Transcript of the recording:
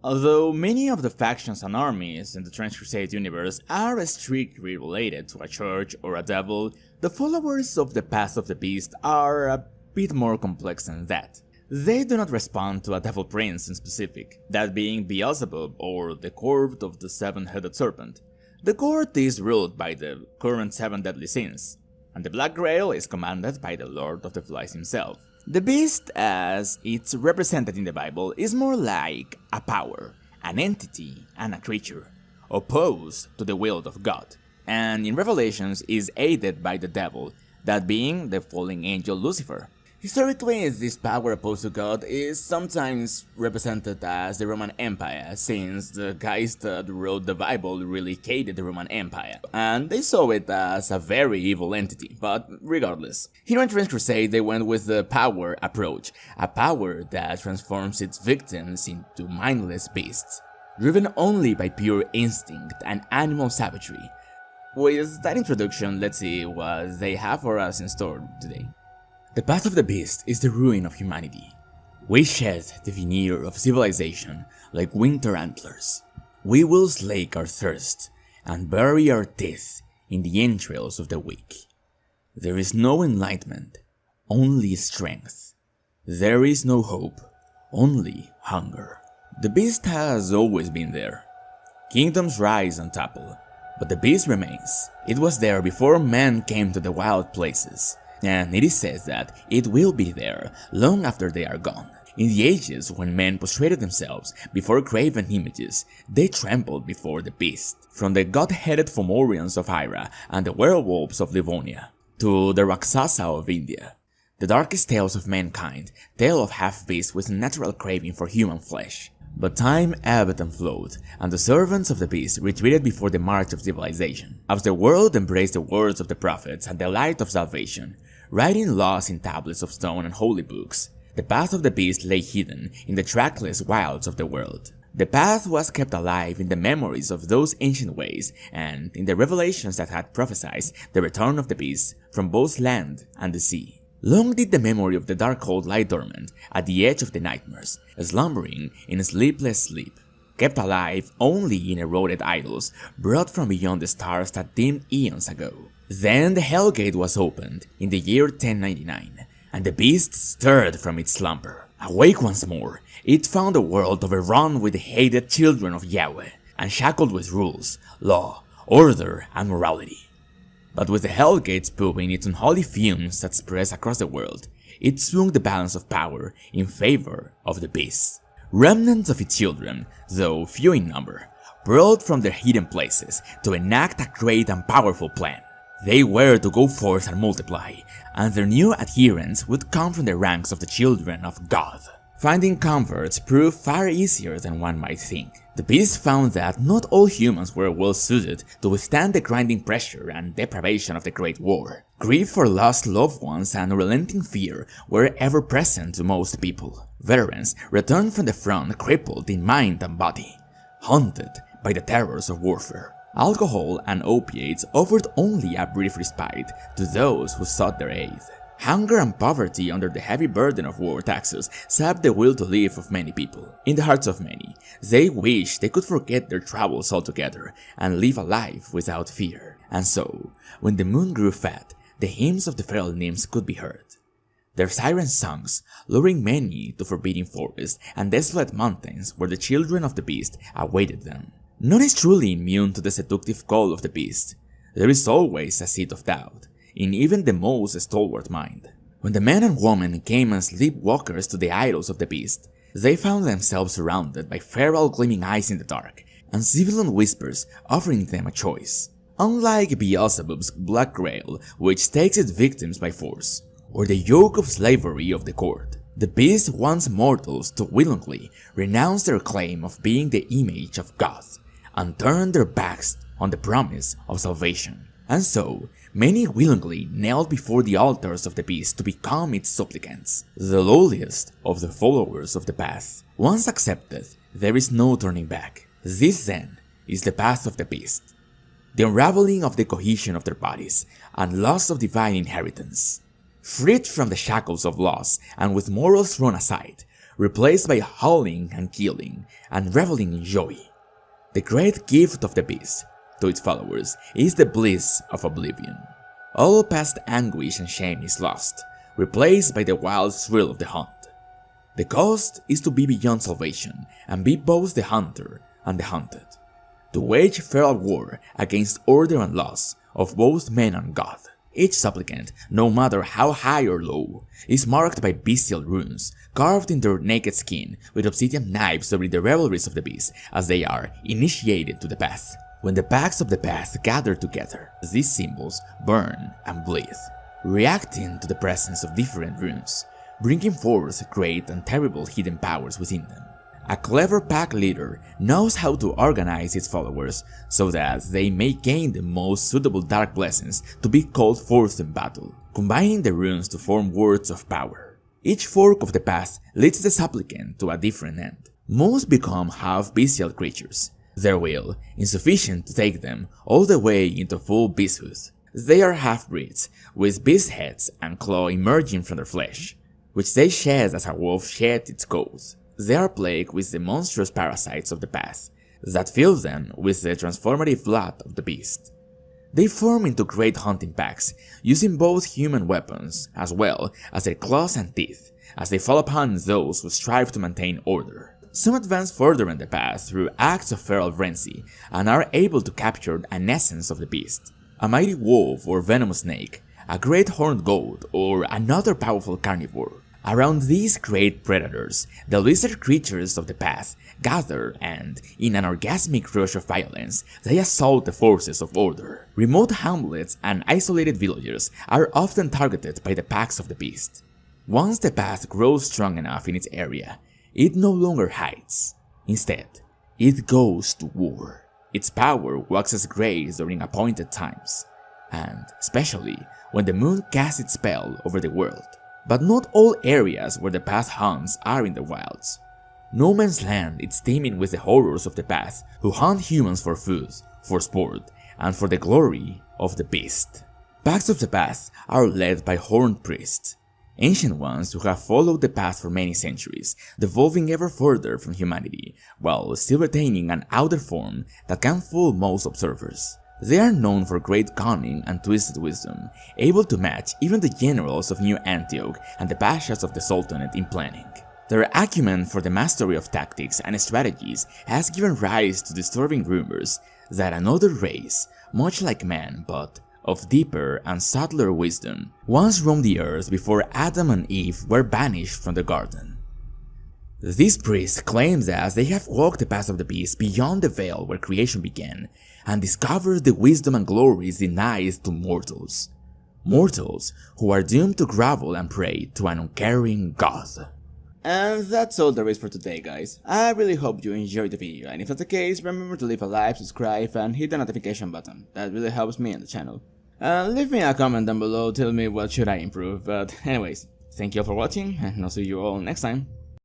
Although many of the factions and armies in the Crusade universe are strictly related to a church or a devil, the followers of the Path of the Beast are a bit more complex than that. They do not respond to a devil prince in specific, that being Beelzebub or the court of the seven-headed serpent. The court is ruled by the current 7 deadly sins, and the Black Grail is commanded by the Lord of the Flies himself. The beast, as it's represented in the Bible, is more like a power, an entity, and a creature, opposed to the will of God, and in Revelations is aided by the devil, that being the fallen angel Lucifer. Historically, this power opposed to God is sometimes represented as the Roman Empire, since the guys that wrote the Bible really hated the Roman Empire, and they saw it as a very evil entity, but regardless. Here in Crusade they went with the power approach, a power that transforms its victims into mindless beasts, driven only by pure instinct and animal savagery. With that introduction, let's see what they have for us in store today. The Path of the Beast is the ruin of humanity. We shed the veneer of civilization like winter antlers. We will slake our thirst and bury our teeth in the entrails of the weak. There is no enlightenment, only strength. There is no hope, only hunger. The beast has always been there. Kingdoms rise and topple, but the beast remains. It was there before man came to the wild places. And it is said that it will be there long after they are gone. In the ages when men prostrated themselves before graven images, they trembled before the beast. From the god-headed Fomorians of Hyrule and the werewolves of Livonia, to the Rakshasa of India. The darkest tales of mankind tell of half-beasts with a natural craving for human flesh. But time ebbed and flowed, and the servants of the beast retreated before the march of civilization. As the world embraced the words of the prophets and the light of salvation, writing laws in tablets of stone and holy books, the path of the beast lay hidden in the trackless wilds of the world. The path was kept alive in the memories of those ancient ways and in the revelations that had prophesied the return of the beast from both land and the sea. Long did the memory of the Darkhold lie dormant at the edge of the nightmares, slumbering in sleepless sleep, kept alive only in eroded idols brought from beyond the stars that dimmed eons ago. Then the Hellgate was opened in the year 1099, and the beast stirred from its slumber. Awake once more, it found a world overrun with the hated children of Yahweh, and shackled with rules, law, order, and morality. But with the Hellgate spewing its unholy fumes that spread across the world, it swung the balance of power in favor of the beast. Remnants of its children, though few in number, brought from their hidden places to enact a great and powerful plan. They were to go forth and multiply, and their new adherents would come from the ranks of the children of God. Finding converts proved far easier than one might think. The beast found that not all humans were well suited to withstand the grinding pressure and deprivation of the Great War. Grief for lost loved ones and unrelenting fear were ever present to most people. Veterans returned from the front crippled in mind and body, haunted by the terrors of warfare. Alcohol and opiates offered only a brief respite to those who sought their aid. Hunger and poverty under the heavy burden of war taxes sapped the will to live of many people. In the hearts of many, they wished they could forget their troubles altogether and live a life without fear. And so, when the moon grew fat, the hymns of the feral nymphs could be heard. Their siren songs, luring many to forbidding forests and desolate mountains where the children of the beast awaited them. None is truly immune to the seductive call of the beast. There is always a seed of doubt in even the most stalwart mind. When the men and women came as sleepwalkers to the idols of the beast, they found themselves surrounded by feral gleaming eyes in the dark, and sibilant whispers offering them a choice. Unlike Beelzebub's Black Grail, which takes its victims by force, or the yoke of slavery of the court, the beast wants mortals to willingly renounce their claim of being the image of God, and turn their backs on the promise of salvation. And so, many willingly knelt before the altars of the beast to become its supplicants, the lowliest of the followers of the path. Once accepted, there is no turning back. This then is the path of the beast, the unraveling of the cohesion of their bodies and loss of divine inheritance. Freed from the shackles of loss and with morals thrown aside, replaced by howling and killing and reveling in joy. The great gift of the beast, to its followers, is the bliss of oblivion. All past anguish and shame is lost, replaced by the wild thrill of the hunt. The cost is to be beyond salvation and be both the hunter and the hunted, to wage feral war against order and laws of both man and god. Each supplicant, no matter how high or low, is marked by bestial runes carved in their naked skin with obsidian knives during the revelries of the beast as they are initiated to the path. When the packs of the path gather together, these symbols burn and bleed, reacting to the presence of different runes, bringing forth great and terrible hidden powers within them. A clever pack leader knows how to organize its followers so that they may gain the most suitable dark blessings to be called forth in battle, combining the runes to form words of power. Each fork of the path leads the supplicant to a different end. Most become half-bestial creatures, their will insufficient to take them all the way into full beasthood. They are half-breeds, with beast heads and claw emerging from their flesh, which they shed as a wolf shed its coat. They are plagued with the monstrous parasites of the path that fill them with the transformative blood of the beast. They form into great hunting packs, using both human weapons as well as their claws and teeth as they fall upon those who strive to maintain order. Some advance further in the path through acts of feral frenzy and are able to capture an essence of the beast. A mighty wolf or venomous snake, a great horned goat, or another powerful carnivore. Around these great predators, the lizard creatures of the path gather and, in an orgasmic rush of violence, they assault the forces of order. Remote hamlets and isolated villages are often targeted by the packs of the beast. Once the path grows strong enough in its area, it no longer hides. Instead, it goes to war. Its power waxes gray during appointed times, and especially when the moon casts its spell over the world. But not all areas where the path hunts are in the wilds. No Man's Land is teeming with the horrors of the path who hunt humans for food, for sport, and for the glory of the beast. Packs of the path are led by horned priests, ancient ones who have followed the path for many centuries, devolving ever further from humanity, while still retaining an outer form that can fool most observers. They are known for great cunning and twisted wisdom, able to match even the generals of New Antioch and the pashas of the Sultanate in planning. Their acumen for the mastery of tactics and strategies has given rise to disturbing rumors that another race, much like man but of deeper and subtler wisdom, once roamed the earth before Adam and Eve were banished from the garden. These priests claim that they have walked the path of the beast beyond the veil where creation began, and discovered the wisdom and glories denied to mortals. Mortals who are doomed to grovel and pray to an uncaring god. And that's all there is for today, guys. I really hope you enjoyed the video, and if that's the case, remember to leave a like, subscribe, and hit the notification button. That really helps me and the channel. Leave me a comment down below, tell me what should I improve, but anyways, thank you all for watching, and I'll see you all next time.